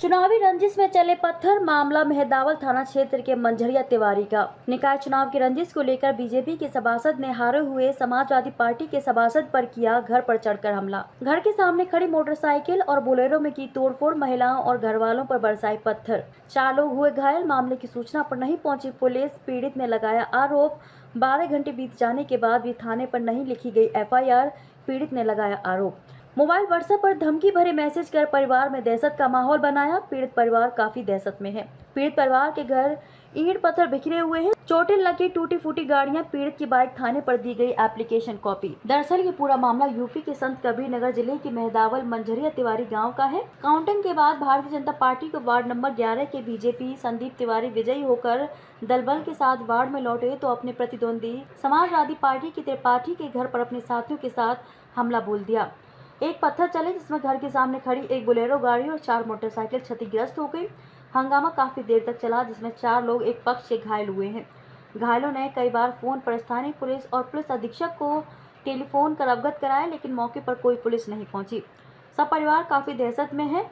चुनावी रंजिश में चले पत्थर। मामला मेहदावल थाना क्षेत्र के मंझरिया तिवारी का। निकाय चुनाव की रंजिश को लेकर बीजेपी के सभासद ने हारे हुए समाजवादी पार्टी के सभासद पर किया घर पर चढ़कर हमला। घर के सामने खड़ी मोटरसाइकिल और बोलेरो में की तोड़फोड़। महिलाओं और घर वालों पर बरसाए पत्थर। 4 लोग हुए घायल। मामले की सूचना पर नहीं पहुंची पुलिस। पीड़ित ने लगाया आरोप। 12 घंटे बीत जाने के बाद भी थाने पर नहीं लिखी गई FIR। पीड़ित ने लगाया आरोप। मोबाइल व्हाट्सएप पर धमकी भरे मैसेज कर परिवार में दहशत का माहौल बनाया। पीड़ित परिवार काफी दहशत में है। पीड़ित परिवार के घर ईंट पत्थर बिखरे हुए हैं। चोटें लगी, टूटी फूटी गाड़ियां। पीड़ित की बाइक थाने पर दी गई एप्लीकेशन कॉपी। दरअसल ये पूरा मामला यूपी के संत कबीर नगर जिले के मेहदावल मंझरिया तिवारी गांव का है। काउंटिंग के बाद भारतीय जनता पार्टी को वार्ड नंबर 11 के बीजेपी संदीप तिवारी विजयी होकर दलबल के साथ वार्ड में लौटे तो अपने प्रतिद्वंदी समाजवादी पार्टी के त्रिपाठी के घर पर अपने साथियों के साथ हमला बोल दिया। एक पत्थर चले जिसमें घर के सामने खड़ी एक बोलेरो गाड़ी और 4 मोटरसाइकिल क्षतिग्रस्त हो गई। हंगामा काफी देर तक चला जिसमें 4 लोग एक पक्ष से घायल हुए हैं। घायलों ने कई बार फोन पर स्थानीय पुलिस और पुलिस अधीक्षक को टेलीफोन कर अवगत कराया, लेकिन मौके पर कोई पुलिस नहीं पहुंची। सब परिवार काफी दहशत में है।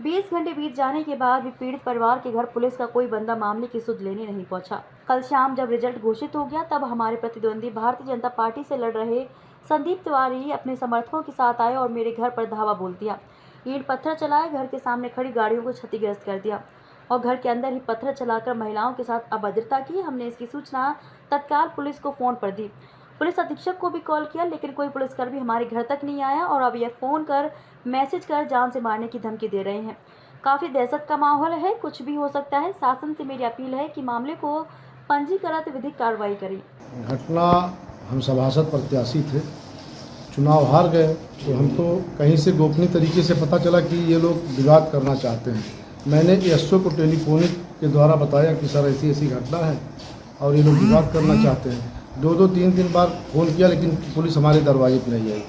20 घंटे बीत जाने के बाद भी पीड़ित परिवार के घर पुलिस का कोई बंदा मामले की सुध लेने नहीं पहुंचा। कल शाम जब रिजल्ट घोषित हो गया तब हमारे प्रतिद्वंदी भारतीय जनता पार्टी से लड़ रहे संदीप तिवारी अपने समर्थकों के साथ आए और मेरे घर पर धावा बोल दिया। ईंट पत्थर चलाए, घर के सामने खड़ी गाड़ियों को क्षतिग्रस्त कर दिया और घर के अंदर ही पत्थर चलाकर महिलाओं के साथ अभद्रता की। हमने इसकी सूचना तत्काल पुलिस को फोन पर दी। पुलिस अधीक्षक को भी कॉल किया, लेकिन कोई पुलिसकर्मी हमारे घर तक नहीं आया और अब यह फोन कर मैसेज कर जान से मारने की धमकी दे रहे हैं। काफी दहशत का माहौल है, कुछ भी हो सकता है। शासन से मेरी अपील है कि मामले को पंजीकृत विधिक कार्रवाई करें। घटना हम सभासद प्रत्याशी थे, चुनाव हार गए तो हमको कहीं से गोपनीय तरीके से पता चला कि ये लोग विवाद करना चाहते हैं। मैंने SO को टेलीफोनिक के द्वारा बताया कि सर ऐसी ऐसी घटना है और ये लोग विवाद करना चाहते हैं। 2-2, 3-3 बार फ़ोन किया लेकिन पुलिस हमारे दरवाजे पर नहीं आई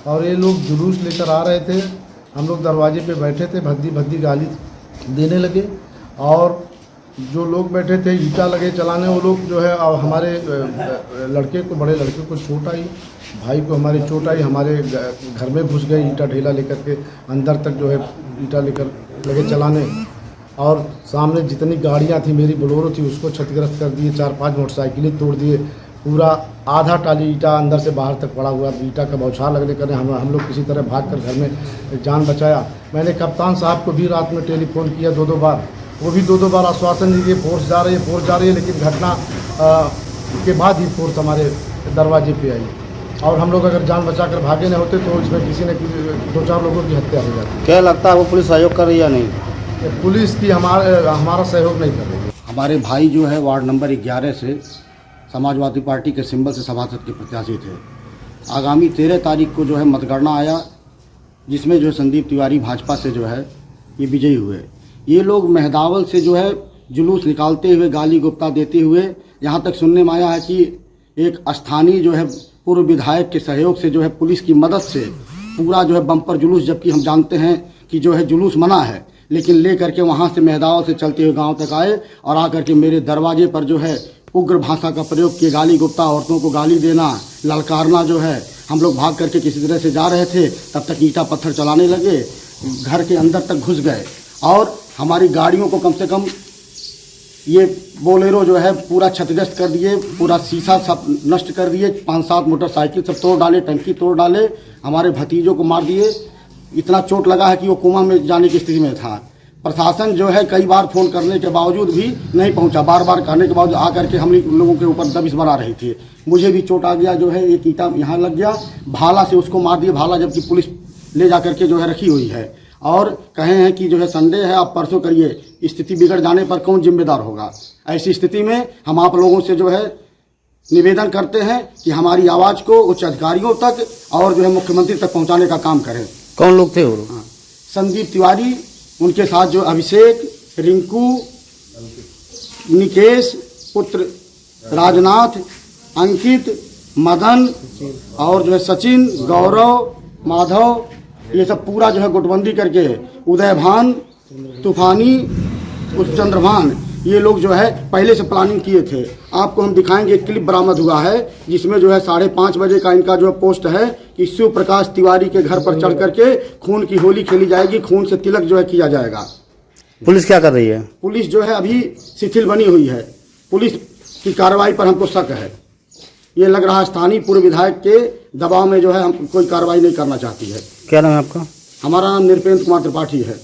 और ये लोग जुलूस लेकर आ रहे थे। हम लोग दरवाजे पे बैठे थे, भद्दी भद्दी गाली देने लगे और जो लोग बैठे थे ईंटा लगे चलाने। वो लोग जो है हमारे लड़के को, बड़े लड़के को चोट आई, भाई को हमारी चोट आई। हमारे घर में घुस गए ईंटा ढेला लेकर के, अंदर तक जो है ईंटा लेकर लगे चलाने और सामने जितनी गाड़ियां थी, मेरी बोलेरो थी उसको क्षतिग्रस्त कर दिए। 4-5 मोटरसाइकिलें तोड़ दिए। पूरा आधा टाली ईंटा अंदर से बाहर तक पड़ा हुआ। ईंटा का बौछार लगने कर हम लोग किसी तरह भागकर घर में जान बचाया। मैंने कप्तान साहब को भी रात में टेलीफोन किया 2-2 बार, वो भी 2-2 बार आश्वासन दिए फोर्स जा रही है, लेकिन घटना के बाद ही फोर्स हमारे दरवाजे पे आई और हम लोग अगर जान बचाकर भागे नहीं होते तो इसमें किसी न किसी 2-4 लोगों की हत्या हो जाती। क्या लगता है वो पुलिस सहयोग कर रही है या नहीं? पुलिस की हमारा सहयोग नहीं कर रही है। हमारे भाई जो है वार्ड नंबर 11 से समाजवादी पार्टी के सिंबल से सभासद के प्रत्याशी थे। आगामी 13 तारीख को जो है मतगणना आया, जिसमें जो है संदीप तिवारी भाजपा से जो है ये विजयी हुए। ये लोग मेहदावल से जो है जुलूस निकालते हुए, गाली गुप्ता देते हुए, यहाँ तक सुनने में आया है कि एक स्थानीय जो है पूर्व विधायक के सहयोग से जो है पुलिस की मदद से पूरा जो है बम्पर जुलूस, जबकि हम जानते हैं कि जो है जुलूस मना है, लेकिन ले करके वहाँ से मेहदावल से चलते हुए गांव तक आए और आकर के मेरे दरवाजे पर जो है उग्र भाषा का प्रयोग किए। गाली गुप्ता, औरतों को गाली देना, ललकारना जो है। हम लोग भाग करके किसी तरह से जा रहे थे, तब तक ईंटा पत्थर चलाने लगे, घर के अंदर तक घुस गए और हमारी गाड़ियों को कम से कम ये बोलेरो जो है पूरा क्षतिग्रस्त कर दिए, पूरा शीशा सब नष्ट कर दिए, 5-7 मोटरसाइकिल सब तोड़ डाले, टंकी तोड़ डाले, हमारे भतीजों को मार दिए। इतना चोट लगा है कि वो कोमा में जाने की स्थिति में था। प्रशासन जो है कई बार फोन करने के बावजूद भी नहीं पहुंचा। बार बार कहने के बावजूद आकर के हम लोगों के ऊपर दबिश बना रही थी। मुझे भी चोट आ गया, जो है एक ईंटा यहाँ लग गया, भाला से उसको मार दिया। भाला जबकि पुलिस ले जा करके जो है रखी हुई है और कहे हैं कि जो है संडे है, आप परसों करिए। स्थिति बिगड़ जाने पर कौन जिम्मेदार होगा? ऐसी स्थिति में हम आप लोगों से जो है निवेदन करते हैं कि हमारी आवाज़ को उच्च अधिकारियों तक और जो है मुख्यमंत्री तक पहुंचाने का काम करें। कौन लोग थे वो? संदीप तिवारी, उनके साथ जो अभिषेक, रिंकू, निकेश, पुत्र राजनाथ, अंकित, मदन और जो है सचिन, गौरव, माधव, ये सब पूरा जो है गुटबंदी करके उदयभान, तूफानी, चंद्रभान, ये लोग जो है पहले से प्लानिंग किए थे। आपको हम दिखाएंगे, एक क्लिप बरामद हुआ है जिसमें जो है 5:30 बजे का इनका जो पोस्ट है कि शिव प्रकाश तिवारी के घर पर चढ़ करके खून की होली खेली जाएगी, खून से तिलक जो है किया जाएगा। पुलिस क्या कर रही है? पुलिस जो है अभी शिथिल बनी हुई है। पुलिस की कार्रवाई पर हमको शक है। ये लग रहा है स्थानीय पूर्व विधायक के दबाव में जो है हम कोई कार्रवाई नहीं करना चाहती है। क्या नाम है आपका? हमारा नाम निरपेंद्र कुमार त्रिपाठी है।